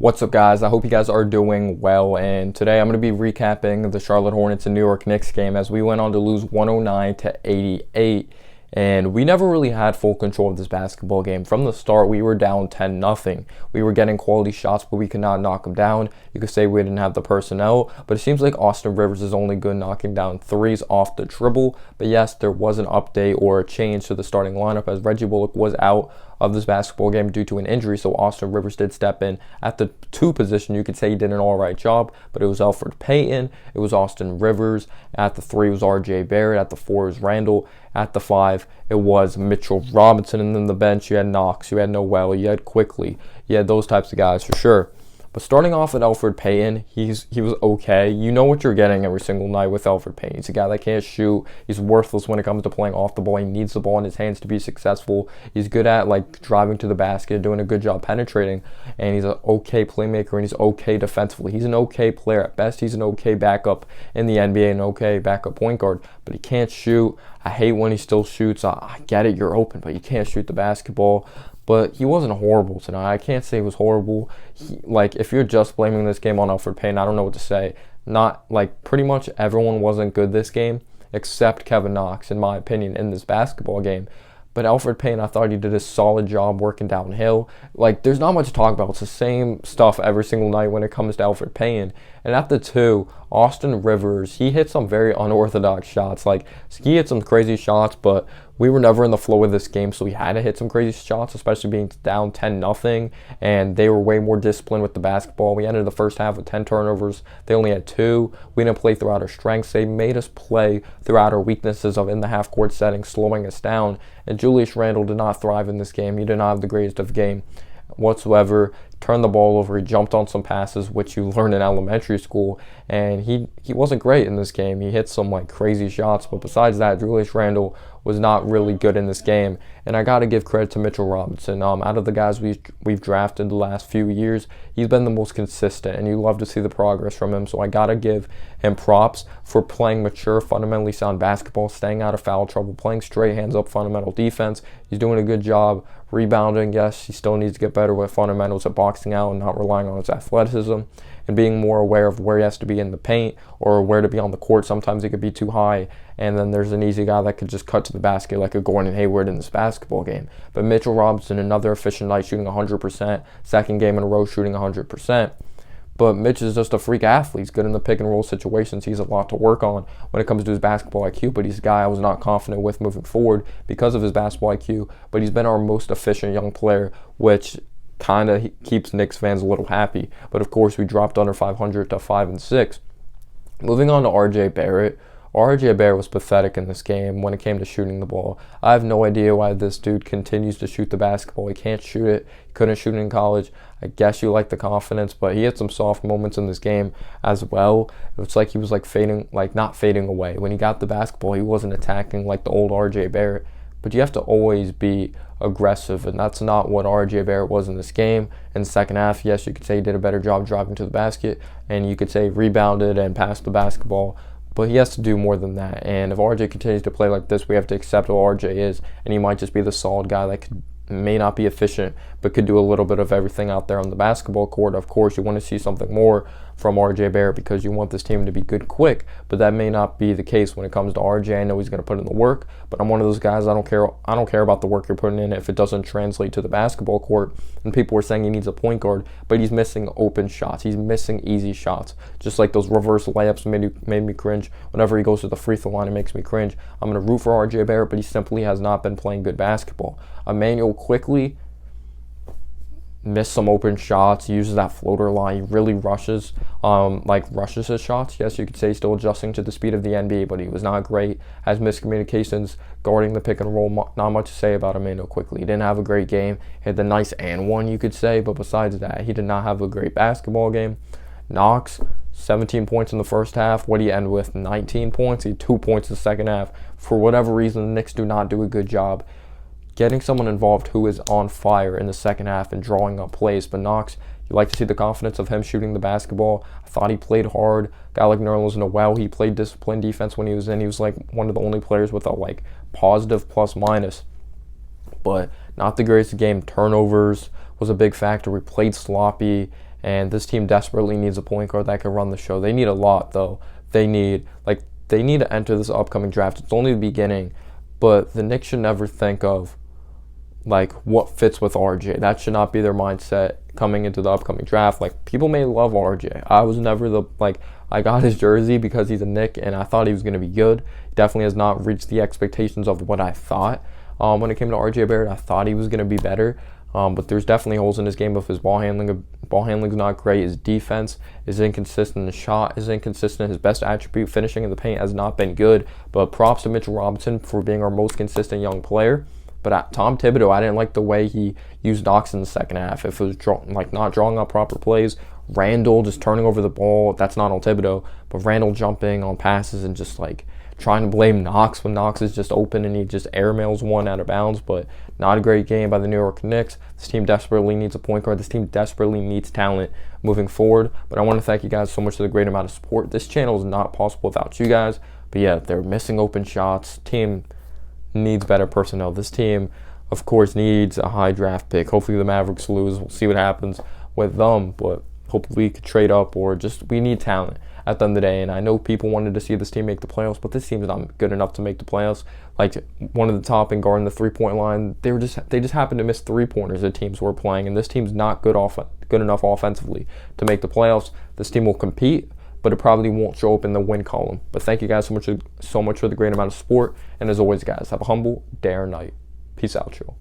What's up, guys? I hope you guys are doing well, and today I'm going to be recapping the Charlotte Hornets and New York Knicks game as we went on to lose 109 to 88, and we never really had full control of this basketball game. From the start, we were down 10-0. We were getting quality shots, but we could not knock them down. You could say we didn't have the personnel, but it seems like Austin Rivers is only good knocking down threes off the dribble. But yes, there was an update or a change to the starting lineup as Reggie Bullock was out of this basketball game due to an injury, so Austin Rivers did step in at the 2 position. You could say he did an all right job, but it was Elfrid Payton, it was Austin Rivers. At the 3 was RJ Barrett, at the 4 was Randall, at the 5 it was Mitchell Robinson, and then the bench you had Knox, you had Noel, you had Quickly, you had those types of guys for sure. But starting off with Elfrid Payton, he was okay. You know what you're getting every single night with Elfrid Payton. He's a guy that can't shoot. He's worthless when it comes to playing off the ball. He needs the ball in his hands to be successful. He's good at driving to the basket, doing a good job penetrating, and he's an okay playmaker, and he's okay defensively. He's an okay player. At best, he's an okay backup in the NBA, an okay backup point guard, but he can't shoot. I hate when he still shoots. I get it, you're open, but you can't shoot the basketball. But he wasn't horrible tonight. I can't say he was horrible. If you're just blaming this game on Elfrid Payton, I don't know what to say. Pretty much everyone wasn't good this game, except Kevin Knox, in my opinion, in this basketball game. But Elfrid Payton, I thought he did a solid job working downhill. There's not much to talk about. It's the same stuff every single night when it comes to Elfrid Payton. And at the 2, Austin Rivers, he hit some very unorthodox shots. He hit some crazy shots, but we were never in the flow of this game, so he had to hit some crazy shots, especially being down 10-0, and they were way more disciplined with the basketball. We ended the first half with 10 turnovers. They only had 2. We didn't play throughout our strengths. They made us play throughout our weaknesses of in the half-court setting, slowing us down, and Julius Randle did not thrive in this game. He did not have the greatest of game whatsoever. Turned the ball over. He jumped on some passes, which you learn in elementary school, and he wasn't great in this game. He hit some crazy shots, but besides that, Julius Randle was not really good in this game. And I got to give credit to Mitchell Robinson. Out of the guys we've drafted the last few years, he's been the most consistent, and you love to see the progress from him. So I got to give him props for playing mature, fundamentally sound basketball, staying out of foul trouble, playing straight hands up fundamental defense. He's doing a good job rebounding. Yes, he still needs to get better with fundamentals at boxing out and not relying on his athleticism, and being more aware of where he has to be in the paint or where to be on the court. Sometimes he could be too high, and then there's an easy guy that could just cut to the basket like a Gordon Hayward in this basketball game. But Mitchell Robinson, another efficient night, shooting 100%, second game in a row shooting 100%. But Mitch is just a freak athlete. He's good in the pick and roll situations. He's a lot to work on when it comes to his basketball IQ, but he's a guy I was not confident with moving forward because of his basketball IQ. But he's been our most efficient young player, which kind of keeps Knicks fans a little happy. But of course, we dropped under 500 to 5-6. Moving on to RJ Barrett. RJ Barrett was pathetic in this game when it came to shooting the ball. I have no idea why this dude continues to shoot the basketball. He can't shoot it. He couldn't shoot it in college. I guess you like the confidence, but he had some soft moments in this game as well. It's like he was fading, not fading away. When he got the basketball, he wasn't attacking like the old RJ Barrett. But you have to always be aggressive, and that's not what RJ Barrett was in this game. In the second half, yes, you could say he did a better job driving to the basket, and you could say rebounded and passed the basketball. But he has to do more than that. And if RJ continues to play like this, we have to accept who RJ is. And he might just be the solid guy that may not be efficient, but could do a little bit of everything out there on the basketball court. Of course, you want to see something more from RJ Barrett because you want this team to be good quick, but that may not be the case when it comes to RJ. I know he's going to put in the work, but I'm one of those guys, I don't care about the work you're putting in if it doesn't translate to the basketball court. And people were saying he needs a point guard, but he's missing open shots. He's missing easy shots. Just like those reverse layups made me cringe. Whenever he goes to the free throw line, it makes me cringe. I'm going to root for RJ Barrett, but he simply has not been playing good basketball. Emmanuel Quickly missed some open shots. He uses that floater line. He really rushes his shots. Yes, you could say he's still adjusting to the speed of the NBA, but he was not great. Has miscommunications guarding the pick and roll. Not much to say about Emmanuel Quickly. He didn't have a great game. He had the nice and one, you could say, but besides that, he did not have a great basketball game. Knox, 17 points in the first half. What did he end with? 19 points. He had 2 points in the second half. For whatever reason, the Knicks do not do a good job getting someone involved who is on fire in the second half and drawing up plays. But Knox, you like to see the confidence of him shooting the basketball. I thought he played hard. A guy like Nerlens Noel, he played disciplined defense when he was in. He was one of the only players with a positive plus minus. But not the greatest game. Turnovers was a big factor. We played sloppy, And this team desperately needs a point guard that can run the show. They need a lot, though. They need to enter this upcoming draft. It's only the beginning, but the Knicks should never think of like what fits with RJ. That should not be their mindset coming into the upcoming draft. Like, people may love RJ. I was never I got his jersey because he's a Knick and I thought he was going to be good. He definitely has not reached the expectations of what I thought. When it came to RJ Barrett, I thought he was going to be better. But there's definitely holes in his game of his ball handling. Ball handling is not great. His defense is inconsistent. His shot is inconsistent. His best attribute, finishing in the paint, has not been good. But props to Mitchell Robinson for being our most consistent young player. But Tom Thibodeau, I didn't like the way he used Knox in the second half. If it was not drawing up proper plays, Randall just turning over the ball, that's not on Thibodeau. But Randall jumping on passes and just trying to blame Knox when Knox is just open and he just airmails one out of bounds. But not a great game by the New York Knicks. This team desperately needs a point guard. This team desperately needs talent moving forward. But I want to thank you guys so much for the great amount of support. This channel is not possible without you guys. But yeah, they're missing open shots. Team needs better personnel. This team, of course, needs a high draft pick. Hopefully the Mavericks lose. We'll see what happens with them. But hopefully we could trade up, or we need talent at the end of the day. And I know people wanted to see this team make the playoffs, but this team is not good enough to make the playoffs. Like, one of the top in guarding the three-point line, they just happened to miss three-pointers that teams were playing, and this team's not good enough offensively to make the playoffs. This team will compete, but it probably won't show up in the win column. But thank you guys so much for the great amount of support. And as always, guys, have a humble day or night. Peace out, y'all.